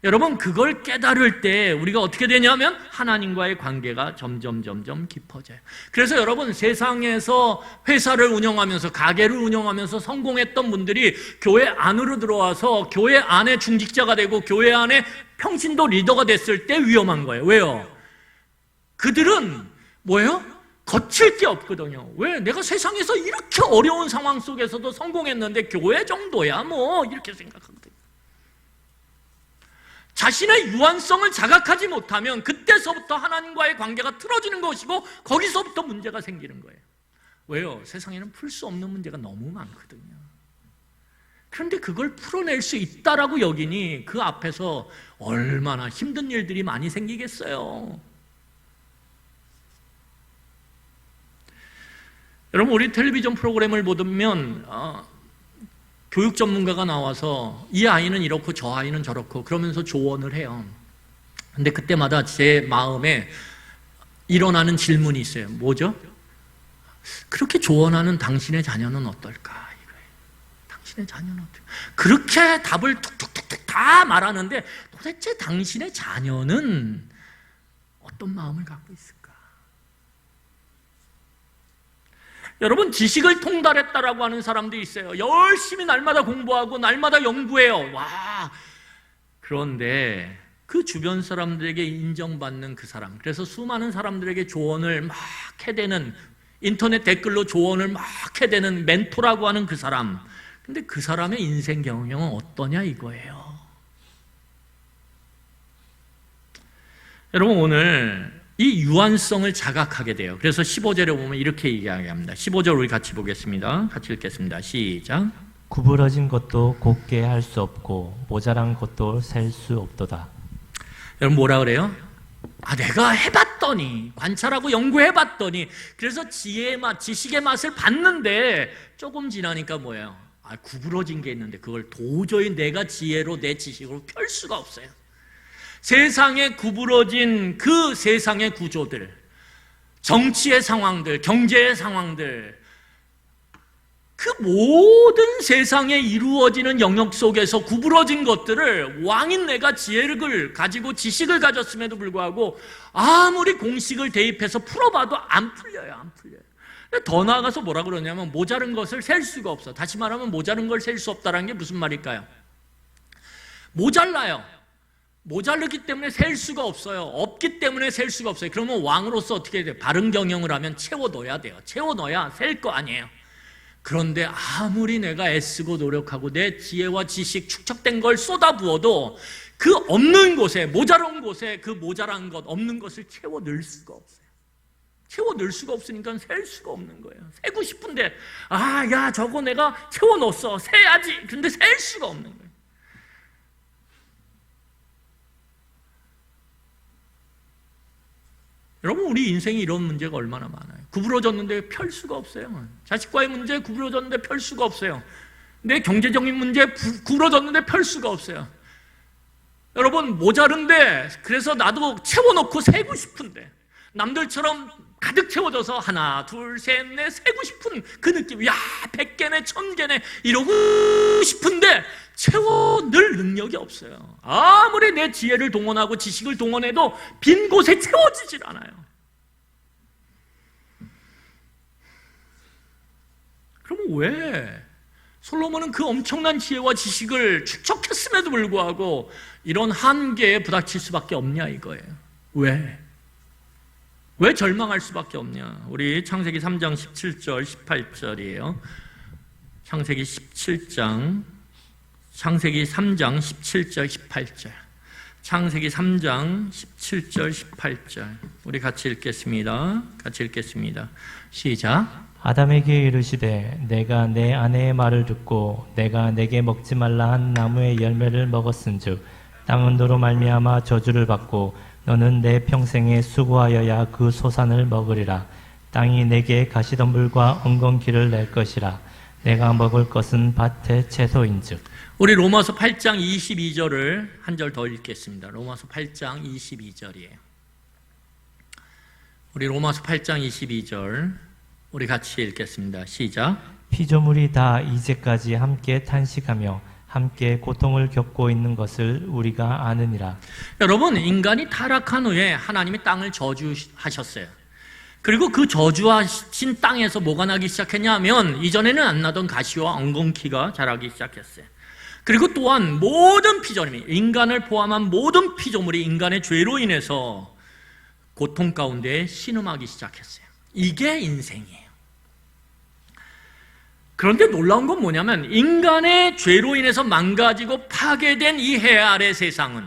여러분, 그걸 깨달을 때 우리가 어떻게 되냐면 하나님과의 관계가 점점 깊어져요. 그래서 여러분, 세상에서 회사를 운영하면서 가게를 운영하면서 성공했던 분들이 교회 안으로 들어와서 교회 안에 중직자가 되고 교회 안에 평신도 리더가 됐을 때 위험한 거예요. 왜요? 그들은 뭐예요? 거칠 게 없거든요. 왜? 내가 세상에서 이렇게 어려운 상황 속에서도 성공했는데 교회 정도야 뭐 이렇게 생각하거든요. 자신의 유한성을 자각하지 못하면 그때서부터 하나님과의 관계가 틀어지는 것이고 거기서부터 문제가 생기는 거예요. 왜요? 세상에는 풀 수 없는 문제가 너무 많거든요. 그런데 그걸 풀어낼 수 있다라고 여기니 그 앞에서 얼마나 힘든 일들이 많이 생기겠어요. 여러분, 우리 텔레비전 프로그램을 보면 교육 전문가가 나와서 이 아이는 이렇고 저 아이는 저렇고 그러면서 조언을 해요. 근데 그때마다 제 마음에 일어나는 질문이 있어요. 뭐죠? 그렇게 조언하는 당신의 자녀는 어떨까? 이거예요. 당신의 자녀는 어떨까? 그렇게 답을 툭툭툭툭 다 말하는데 도대체 당신의 자녀는 어떤 마음을 갖고 있을까? 여러분, 지식을 통달했다라고 하는 사람들이 있어요. 열심히 날마다 공부하고 날마다 연구해요. 와. 그런데 그 주변 사람들에게 인정받는 그 사람, 그래서 수많은 사람들에게 조언을 막 해대는, 인터넷 댓글로 조언을 막 해대는 멘토라고 하는 그 사람, 근데 그 사람의 인생 경영은 어떠냐 이거예요. 여러분 오늘 이 유한성을 자각하게 돼요. 그래서 15절에 보면 이렇게 이야기합니다. 15절 우리 같이 보겠습니다. 같이 읽겠습니다. 시작. 구부러진 것도 곱게 할 수 없고 모자란 것도 셀 수 없도다. 여러분 뭐라 그래요? 내가 해봤더니, 관찰하고 연구해봤더니, 그래서 지혜의 맛, 지식의 맛을 봤는데 조금 지나니까 뭐예요? 구부러진 게 있는데 그걸 도저히 내가 지혜로 내 지식으로 펼 수가 없어요. 세상에 구부러진 그 세상의 구조들, 정치의 상황들, 경제의 상황들, 그 모든 세상에 이루어지는 영역 속에서 구부러진 것들을 왕인 내가 지혜를 가지고 지식을 가졌음에도 불구하고 아무리 공식을 대입해서 풀어봐도 안 풀려요. 안 풀려요. 더 나아가서 뭐라 그러냐면 모자른 것을 셀 수가 없어. 다시 말하면 모자른 걸 셀 수 없다는 게 무슨 말일까요? 모자라요. 모자르기 때문에 셀 수가 없어요. 없기 때문에 셀 수가 없어요. 그러면 왕으로서 어떻게 해야 돼요? 바른 경영을 하면 채워 넣어야 돼요. 채워 넣어야 셀 거 아니에요. 그런데 아무리 내가 애쓰고 노력하고 내 지혜와 지식 축적된 걸 쏟아부어도 그 없는 곳에, 모자란 곳에 그 모자란 것, 없는 것을 채워 넣을 수가 없어요. 채워 넣을 수가 없으니까 셀 수가 없는 거예요. 세고 싶은데 야 저거 내가 채워 넣었어, 세야지. 근데 셀 수가 없는 거예요. 여러분 우리 인생에 이런 문제가 얼마나 많아요. 구부러졌는데 펼 수가 없어요. 자식과의 문제 구부러졌는데 펼 수가 없어요. 내 경제적인 문제 구부러졌는데 펼 수가 없어요. 여러분 모자른데 그래서 나도 채워놓고 세고 싶은데 남들처럼 가득 채워져서 하나 둘 셋 넷 세고 싶은 그 느낌, 100개네 1000개네 이러고 싶은데 채워 넣을 능력이 없어요. 아무리 내 지혜를 동원하고 지식을 동원해도 빈 곳에 채워지질 않아요. 그러면 왜 솔로몬은 그 엄청난 지혜와 지식을 축적했음에도 불구하고 이런 한계에 부닥칠 수밖에 없냐 이거예요. 왜 절망할 수밖에 없냐? 우리 창세기 3장 17절 18절이에요. 창세기 3장 17절 18절. 창세기 3장 17절 18절. 우리 같이 읽겠습니다. 시작. 아담에게 이르시되 내가 내 아내의 말을 듣고 내가 내게 먹지 말라 한 나무의 열매를 먹었은즉 땅은 너로 말미암아 저주를 받고 너는 내 평생에 수고하여야 그 소산을 먹으리라. 땅이 내게 가시덤불과 엉겅퀴를 낼 것이라. 내가 먹을 것은 밭의 채소인즉. 우리 로마서 8장 22절을 한 절 더 읽겠습니다. 로마서 8장 22절이에요. 우리 로마서 8장 22절 우리 같이 읽겠습니다. 시작. 피조물이 다 이제까지 함께 탄식하며 함께 고통을 겪고 있는 것을 우리가 아느니라. 여러분 인간이 타락한 후에 하나님이 땅을 저주하셨어요. 그리고 그 저주하신 땅에서 뭐가 나기 시작했냐면 이전에는 안 나던 가시와 엉겅퀴가 자라기 시작했어요. 그리고 또한 모든 피조물이, 인간을 포함한 모든 피조물이 인간의 죄로 인해서 고통 가운데 신음하기 시작했어요. 이게 인생이에요. 그런데 놀라운 건 뭐냐면 인간의 죄로 인해서 망가지고 파괴된 이 해 아래 세상은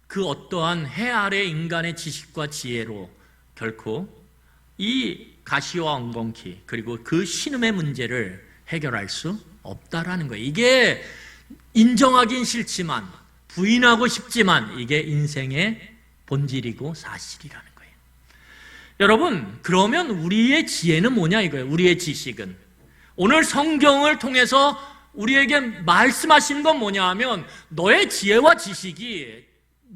그 어떠한 해 아래 인간의 지식과 지혜로 결코 이 가시와 엉겅퀴 그리고 그 신음의 문제를 해결할 수 없다라는 거예요. 이게 인정하긴 싫지만 부인하고 싶지만 이게 인생의 본질이고 사실이라는 거예요. 여러분 그러면 우리의 지혜는 뭐냐 이거예요. 우리의 지식은 오늘 성경을 통해서 우리에게 말씀하시는 건 뭐냐 하면 너의 지혜와 지식이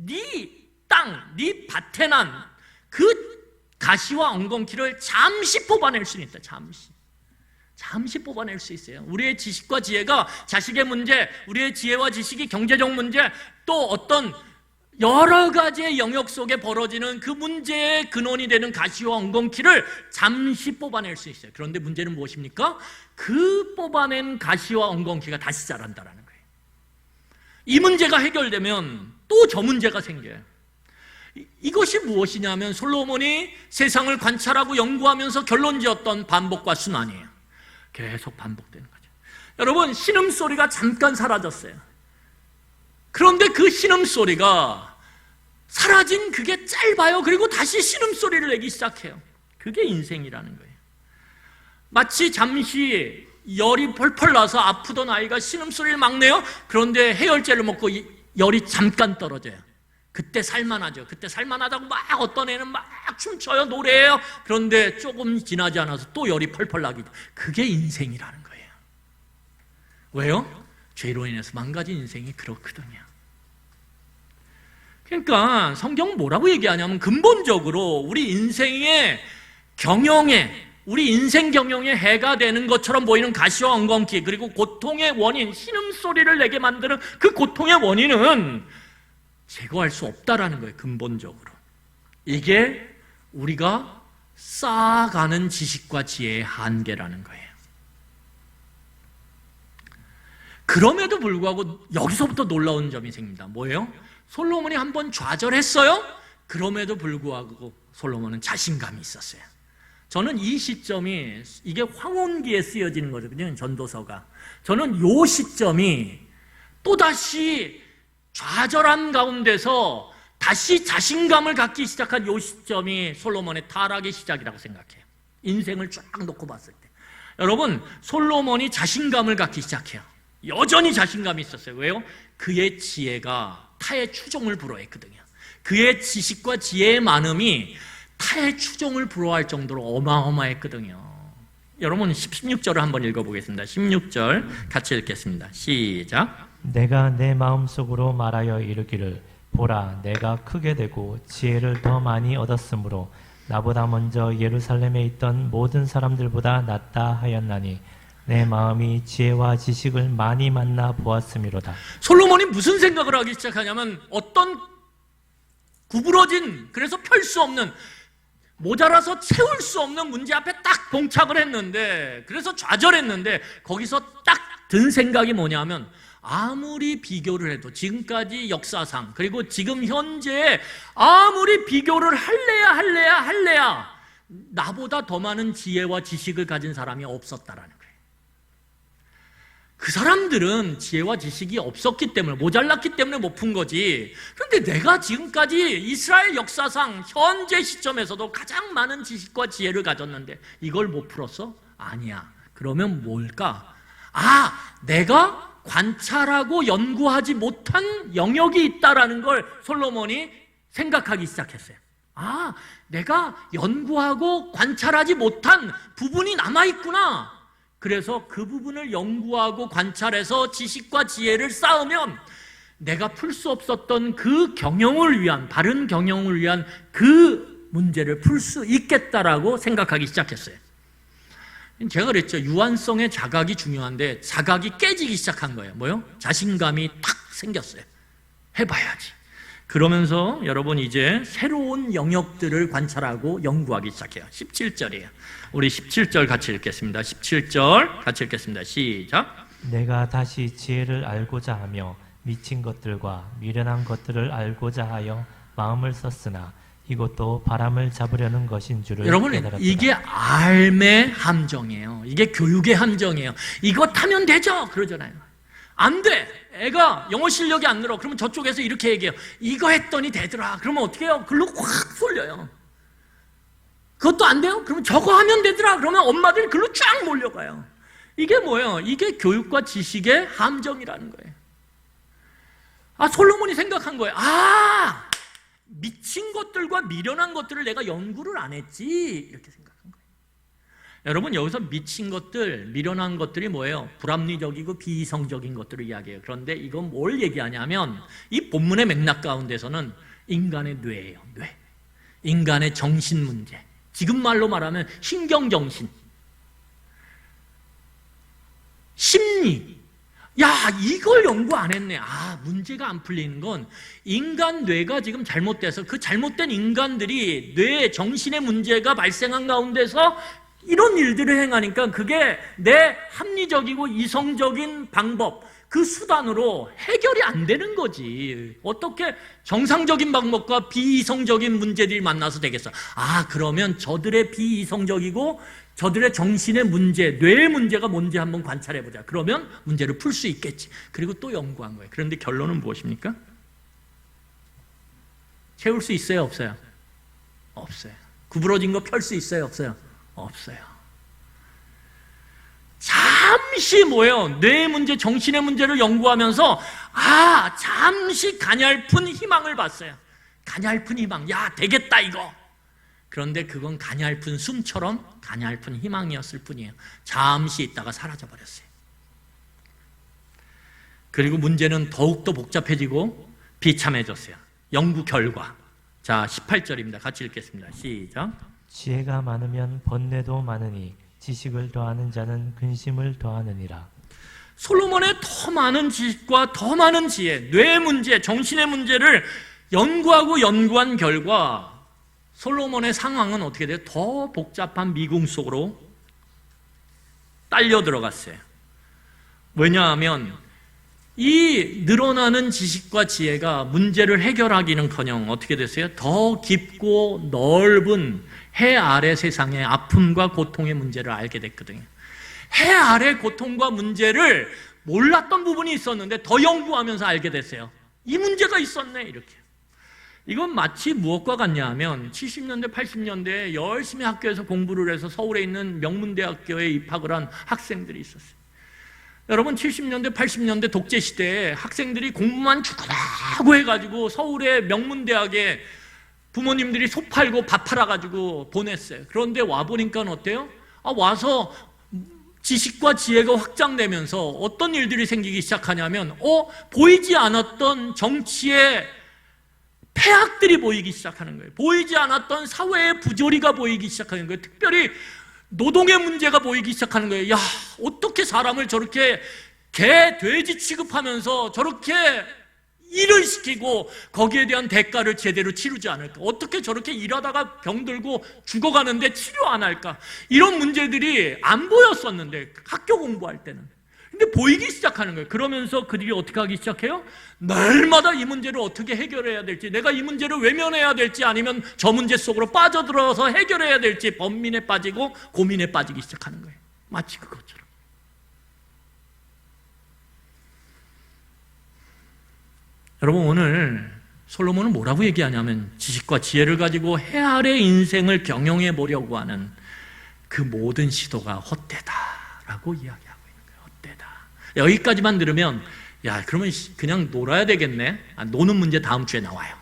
네 땅, 네 밭에 난 그 가시와 엉겅퀴를 잠시 뽑아낼 수 있다. 잠시 뽑아낼 수 있어요. 우리의 지식과 지혜가 자식의 문제, 우리의 지혜와 지식이 경제적 문제, 또 어떤 여러 가지의 영역 속에 벌어지는 그 문제의 근원이 되는 가시와 엉겅퀴를 잠시 뽑아낼 수 있어요. 그런데 문제는 무엇입니까? 그 뽑아낸 가시와 엉겅퀴가 다시 자란다는 거예요. 이 문제가 해결되면 또 저 문제가 생겨요. 이것이 무엇이냐면 솔로몬이 세상을 관찰하고 연구하면서 결론지었던 반복과 순환이에요. 계속 반복되는 거죠. 여러분 신음소리가 잠깐 사라졌어요. 그런데 그 신음소리가 사라진 그게 짧아요. 그리고 다시 신음소리를 내기 시작해요. 그게 인생이라는 거예요. 마치 잠시 열이 펄펄 나서 아프던 아이가 신음소리를 막 내요. 그런데 해열제를 먹고 열이 잠깐 떨어져요. 그때 살만하죠. 그때 살만하다고 막 어떤 애는 막 춤춰요, 노래해요. 그런데 조금 지나지 않아서 또 열이 펄펄 나기도. 그게 인생이라는 거예요. 왜요? 죄로 인해서 망가진 인생이 그렇거든요. 그러니까 성경은 뭐라고 얘기하냐면 근본적으로 우리 인생의 경영에, 우리 인생 경영에 해가 되는 것처럼 보이는 가시와 엉겅퀴, 그리고 고통의 원인, 신음소리를 내게 만드는 그 고통의 원인은 제거할 수 없다라는 거예요. 근본적으로. 이게 우리가 쌓아가는 지식과 지혜의 한계라는 거예요. 그럼에도 불구하고 여기서부터 놀라운 점이 생깁니다. 뭐예요? 솔로몬이 한번 좌절했어요. 그럼에도 불구하고 솔로몬은 자신감이 있었어요. 저는 이 시점이, 이게 황혼기에 쓰여지는 거거든요, 전도서가. 저는 이 시점이 또다시 좌절한 가운데서 다시 자신감을 갖기 시작한 이 시점이 솔로몬의 타락의 시작이라고 생각해요. 인생을 쫙 놓고 봤을 때. 여러분, 솔로몬이 자신감을 갖기 시작해요. 여전히 자신감이 있었어요. 왜요? 그의 지혜가 타의 추종을 불허했거든요. 그의 지식과 지혜의 많음이 타의 추종을 불허할 정도로 어마어마했거든요. 여러분 16절을 한번 읽어보겠습니다. 16절 같이 읽겠습니다. 시작. 내가 내 마음속으로 말하여 이르기를 보라 내가 크게 되고 지혜를 더 많이 얻었으므로 나보다 먼저 예루살렘에 있던 모든 사람들보다 낫다 하였나니 내 마음이 지혜와 지식을 많이 만나 보았음이로다. 솔로몬이 무슨 생각을 하기 시작하냐면 어떤 구부러진, 그래서 펼 수 없는, 모자라서 채울 수 없는 문제 앞에 딱 봉착을 했는데, 그래서 좌절했는데 거기서 딱 든 생각이 뭐냐면 아무리 비교를 해도 지금까지 역사상 그리고 지금 현재 아무리 비교를 할래야 나보다 더 많은 지혜와 지식을 가진 사람이 없었다라는 거예요. 그 사람들은 지혜와 지식이 없었기 때문에, 모자랐기 때문에 못 푼 거지. 그런데 내가 지금까지 이스라엘 역사상 현재 시점에서도 가장 많은 지식과 지혜를 가졌는데 이걸 못 풀었어? 아니야. 그러면 뭘까? 내가 관찰하고 연구하지 못한 영역이 있다라는 걸 솔로몬이 생각하기 시작했어요. 내가 연구하고 관찰하지 못한 부분이 남아있구나. 그래서 그 부분을 연구하고 관찰해서 지식과 지혜를 쌓으면 내가 풀 수 없었던 그 경영을 위한, 바른 경영을 위한 그 문제를 풀 수 있겠다라고 생각하기 시작했어요. 제가 그랬죠. 유한성의 자각이 중요한데 자각이 깨지기 시작한 거예요. 뭐요? 자신감이 탁 생겼어요. 해봐야지. 그러면서 여러분 이제 새로운 영역들을 관찰하고 연구하기 시작해요. 17절이에요. 우리 17절 같이 읽겠습니다. 17절 같이 읽겠습니다. 시작. 내가 다시 지혜를 알고자 하며 미친 것들과 미련한 것들을 알고자 하여 마음을 썼으나 이것도 바람을 잡으려는 것인 줄을 여러분 깨달았다. 이게 삶의 함정이에요. 이게 교육의 함정이에요. 이거 타면 되죠? 그러잖아요. 안 돼. 애가 영어 실력이 안 늘어. 그러면 저쪽에서 이렇게 얘기해요. 이거 했더니 되더라. 그러면 어떻게 해요? 글로 확 쏠려요. 그것도 안 돼요? 그러면 저거 하면 되더라. 그러면 엄마들이 글로 쫙 몰려가요. 이게 뭐예요? 이게 교육과 지식의 함정이라는 거예요. 솔로몬이 생각한 거예요. 미친 것들과 미련한 것들을 내가 연구를 안 했지. 이렇게 생각한 거예요. 여러분 여기서 미친 것들, 미련한 것들이 뭐예요? 불합리적이고 비이성적인 것들을 이야기해요. 그런데 이건 뭘 얘기하냐면 이 본문의 맥락 가운데서는 인간의 뇌예요. 뇌. 인간의 정신 문제. 지금 말로 말하면 신경정신. 심리. 이걸 연구 안 했네. 문제가 안 풀리는 건 인간 뇌가 지금 잘못돼서 그 잘못된 인간들이 뇌 정신의 문제가 발생한 가운데서 이런 일들을 행하니까 그게 내 합리적이고 이성적인 방법, 그 수단으로 해결이 안 되는 거지. 어떻게 정상적인 방법과 비이성적인 문제들이 만나서 되겠어? 그러면 저들의 비이성적이고 저들의 정신의 문제, 뇌의 문제가 뭔지 한번 관찰해보자. 그러면 문제를 풀 수 있겠지. 그리고 또 연구한 거예요. 그런데 결론은 무엇입니까? 채울 수 있어요, 없어요? 없어요. 구부러진 거 펼 수 있어요, 없어요? 없어요. 잠시 뭐예요? 뇌의 문제, 정신의 문제를 연구하면서 잠시 가냘픈 희망을 봤어요. 가냘픈 희망. 야, 되겠다 이거. 그런데 그건 가냘픈 숨처럼 가냘픈 희망이었을 뿐이에요. 잠시 있다가 사라져버렸어요. 그리고 문제는 더욱더 복잡해지고 비참해졌어요. 연구 결과. 자, 18절입니다. 같이 읽겠습니다. 시작. 지혜가 많으면 번뇌도 많으니 지식을 더하는 자는 근심을 더하느니라. 솔로몬의 더 많은 지식과 더 많은 지혜, 뇌의 문제, 정신의 문제를 연구한 결과 솔로몬의 상황은 어떻게 돼요? 더 복잡한 미궁 속으로 딸려 들어갔어요. 왜냐하면 이 늘어나는 지식과 지혜가 문제를 해결하기는커녕 어떻게 됐어요? 더 깊고 넓은 해 아래 세상의 아픔과 고통의 문제를 알게 됐거든요. 해 아래 고통과 문제를 몰랐던 부분이 있었는데 더 연구하면서 알게 됐어요. 이 문제가 있었네, 이렇게. 이건 마치 무엇과 같냐 하면 70년대, 80년대에 열심히 학교에서 공부를 해서 서울에 있는 명문대학교에 입학을 한 학생들이 있었어요. 여러분, 70년대, 80년대 독재시대에 학생들이 공부만 죽으라고 해가지고 서울의 명문대학에 부모님들이 소 팔고 밥 팔아가지고 보냈어요. 그런데 와보니까 어때요? 와서 지식과 지혜가 확장되면서 어떤 일들이 생기기 시작하냐면 보이지 않았던 정치의 폐악들이 보이기 시작하는 거예요. 보이지 않았던 사회의 부조리가 보이기 시작하는 거예요. 특별히 노동의 문제가 보이기 시작하는 거예요. 야, 어떻게 사람을 저렇게 개, 돼지 취급하면서 저렇게 일을 시키고 거기에 대한 대가를 제대로 치르지 않을까? 어떻게 저렇게 일하다가 병들고 죽어가는데 치료 안 할까? 이런 문제들이 안 보였었는데, 학교 공부할 때는. 근데 보이기 시작하는 거예요. 그러면서 그들이 어떻게 하기 시작해요? 날마다 이 문제를 어떻게 해결해야 될지, 내가 이 문제를 외면해야 될지, 아니면 저 문제 속으로 빠져들어서 해결해야 될지 번민에 빠지고 고민에 빠지기 시작하는 거예요. 마치 그것처럼. 여러분, 오늘 솔로몬은 뭐라고 얘기하냐면 지식과 지혜를 가지고 해 아래 인생을 경영해 보려고 하는 그 모든 시도가 헛되다라고 이야기하고 있는 거예요. 헛되다. 여기까지만 들으면 야, 그러면 그냥 놀아야 되겠네. 노는 문제 다음 주에 나와요.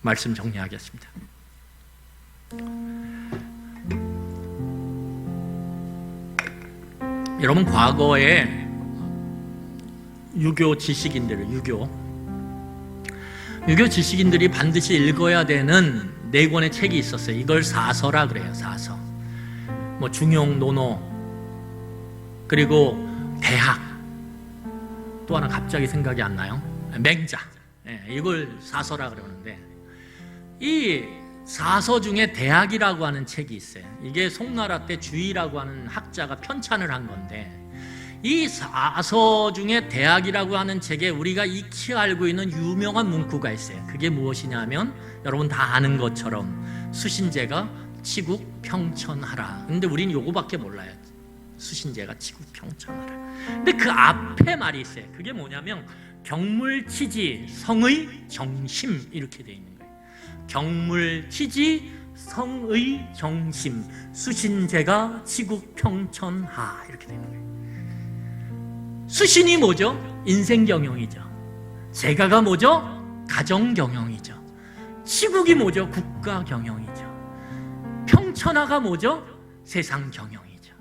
말씀 정리하겠습니다. 여러분, 과거에 유교 지식인들을, 유교 지식인들이 반드시 읽어야 되는 4권의 책이 있었어요. 이걸 사서라 그래요. 사서. 뭐 중용, 논어, 그리고 대학, 또 하나 갑자기 생각이 안 나요. 맹자. 이걸 사서라 그러는데, 이 사서 중에 대학이라고 하는 책이 있어요. 이게 송나라 때 주의라고 하는 학자가 편찬을 한 건데, 이 사서 중에 대학이라고 하는 책에 우리가 익히 알고 있는 유명한 문구가 있어요. 그게 무엇이냐면 여러분 다 아는 것처럼 수신제가 치국평천하라. 근데 우리는 요거밖에 몰라요. 수신제가 치국평천하라. 근데 그 앞에 말이 있어요. 그게 뭐냐면 경물치지 성의 정심, 이렇게 돼 있는 거예요. 경물치지 성의 정심, 수신제가 치국평천하, 이렇게 돼 있는 거예요. 수신이 뭐죠? 인생 경영이죠. 제가가 뭐죠? 가정 경영이죠. 치국이 뭐죠? 국가 경영이죠. 평천하가 뭐죠? 세상 경영이죠.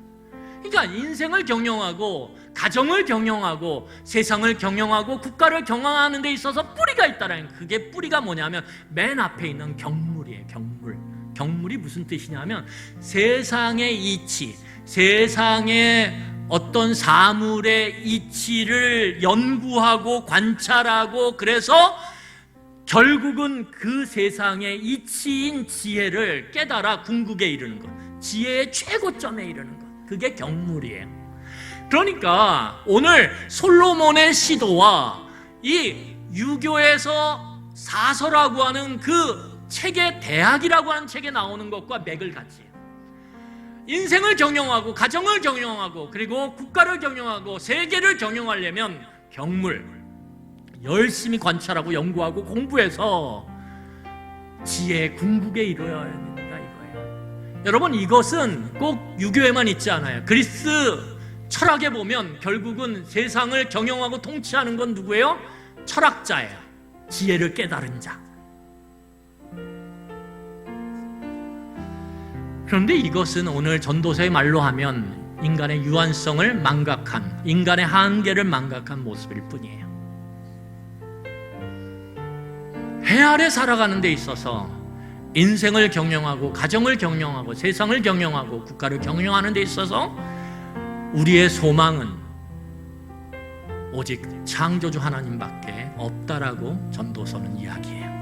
그러니까 인생을 경영하고 가정을 경영하고 세상을 경영하고 국가를 경영하는 데 있어서 뿌리가 있다라는, 그게 뿌리가 뭐냐면 맨 앞에 있는 경물이에요. 경물. 경물이 무슨 뜻이냐면 세상의 이치, 세상의 어떤 사물의 이치를 연구하고 관찰하고, 그래서 결국은 그 세상의 이치인 지혜를 깨달아 궁극에 이르는 것, 지혜의 최고점에 이르는 것, 그게 경물이에요. 그러니까 오늘 솔로몬의 시도와 이 유교에서 사서라고 하는 그 책의 대학이라고 하는 책에 나오는 것과 맥을 같이 해요. 인생을 경영하고 가정을 경영하고 그리고 국가를 경영하고 세계를 경영하려면 경물, 열심히 관찰하고 연구하고 공부해서 지혜의 궁극에 이르러야 된다 이거예요. 여러분, 이것은 꼭 유교에만 있지 않아요. 그리스 철학에 보면 결국은 세상을 경영하고 통치하는 건 누구예요? 철학자예요. 지혜를 깨달은 자. 그런데 이것은 오늘 전도서의 말로 하면 인간의 유한성을 망각한, 인간의 한계를 망각한 모습일 뿐이에요. 해 아래 살아가는 데 있어서 인생을 경영하고 가정을 경영하고 세상을 경영하고 국가를 경영하는 데 있어서 우리의 소망은 오직 창조주 하나님밖에 없다라고 전도서는 이야기해요.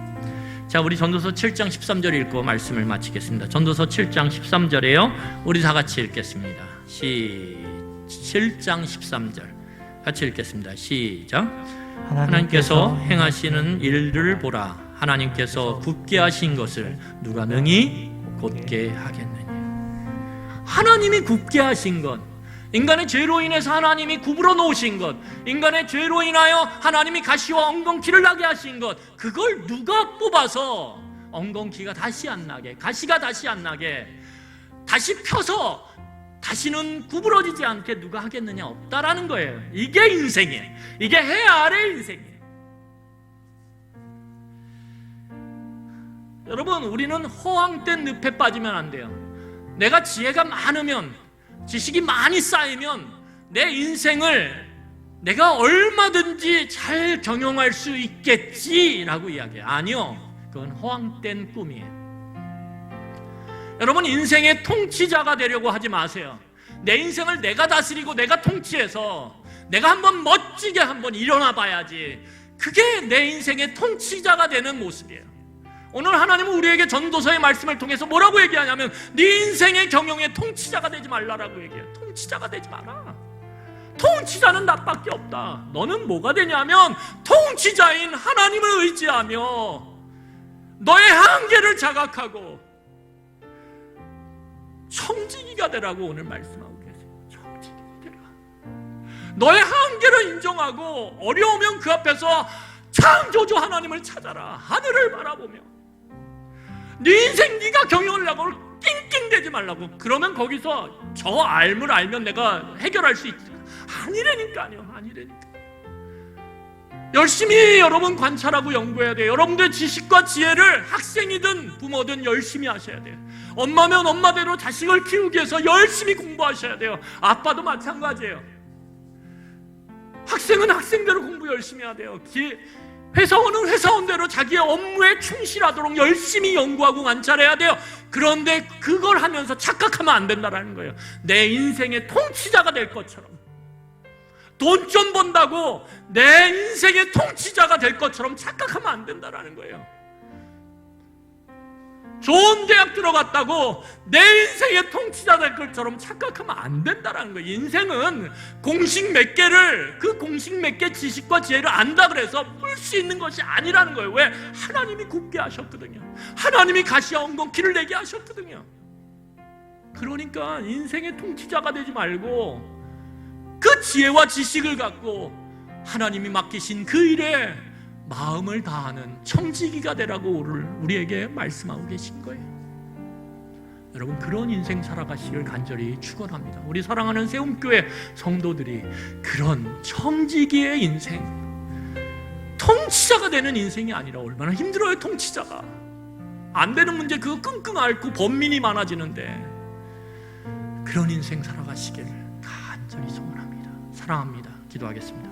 자, 우리 전도서 7장 13절 읽고 말씀을 마치겠습니다. 전도서 7장 13절에요. 우리 다 같이 읽겠습니다. 7장 13절 같이 읽겠습니다. 시작. 하나님께서 행하시는 일들을 보라. 하나님께서 굳게 하신 것을 누가 능히 곧게 하겠느냐. 하나님이 굳게 하신 것, 인간의 죄로 인해서 하나님이 구부러 놓으신 것, 인간의 죄로 인하여 하나님이 가시와 엉겅퀴를 나게 하신 것, 그걸 누가 뽑아서 엉겅퀴가 다시 안 나게, 가시가 다시 안 나게, 다시 펴서 다시는 구부러지지 않게 누가 하겠느냐? 없다라는 거예요. 이게 인생이에요. 이게 해 아래 인생이에요. 여러분, 우리는 허황된 늪에 빠지면 안 돼요. 내가 지혜가 많으면, 지식이 많이 쌓이면 내 인생을 내가 얼마든지 잘 경영할 수 있겠지라고 이야기해요. 아니요, 그건 허황된 꿈이에요. 여러분, 인생의 통치자가 되려고 하지 마세요. 내 인생을 내가 다스리고 내가 통치해서 내가 한번 멋지게 한번 일어나 봐야지. 그게 내 인생의 통치자가 되는 모습이에요. 오늘 하나님은 우리에게 전도서의 말씀을 통해서 뭐라고 얘기하냐면 네 인생의 경영의 통치자가 되지 말라라고 얘기해요. 통치자가 되지 마라. 통치자는 나밖에 없다. 너는 뭐가 되냐면 통치자인 하나님을 의지하며 너의 한계를 자각하고 청지기가 되라고 오늘 말씀하고 계세요. 청지기가 되라. 너의 한계를 인정하고 어려우면 그 앞에서 창조주 하나님을 찾아라. 하늘을 바라보며 네 인생 네가 경영을 하고 낑낑대지 말라고. 그러면 거기서 저 알을 알면 내가 해결할 수 있지. 아니라니까요. 아니라니까. 열심히 여러분 관찰하고 연구해야 돼요. 여러분들 지식과 지혜를 학생이든 부모든 열심히 하셔야 돼요. 엄마면 엄마대로 자식을 키우기 위해서 열심히 공부하셔야 돼요. 아빠도 마찬가지예요. 학생은 학생대로 공부 열심히 해야 돼요. 회사원은 회사원대로 자기의 업무에 충실하도록 열심히 연구하고 관찰해야 돼요. 그런데 그걸 하면서 착각하면 안 된다는 거예요. 내 인생의 통치자가 될 것처럼, 돈 좀 번다고 내 인생의 통치자가 될 것처럼 착각하면 안 된다는 거예요. 좋은 대학 들어갔다고 내 인생의 통치자 될 것처럼 착각하면 안 된다는 거예요. 인생은 공식 몇 개를, 그 공식 몇 개 지식과 지혜를 안다 그래서 풀 수 있는 것이 아니라는 거예요. 왜? 하나님이 굳게 하셨거든요. 하나님이 가시와 엉겅퀴를 내게 하셨거든요. 그러니까 인생의 통치자가 되지 말고 그 지혜와 지식을 갖고 하나님이 맡기신 그 일에 마음을 다하는 청지기가 되라고 우리에게 말씀하고 계신 거예요. 여러분, 그런 인생 살아가시길 간절히 축원합니다. 우리 사랑하는 세움교회 성도들이 그런 청지기의 인생, 통치자가 되는 인생이 아니라 얼마나 힘들어요. 통치자가 안 되는 문제 그거 끙끙 앓고 번민이 많아지는데 그런 인생 살아가시길 간절히 소원합니다. 사랑합니다. 기도하겠습니다.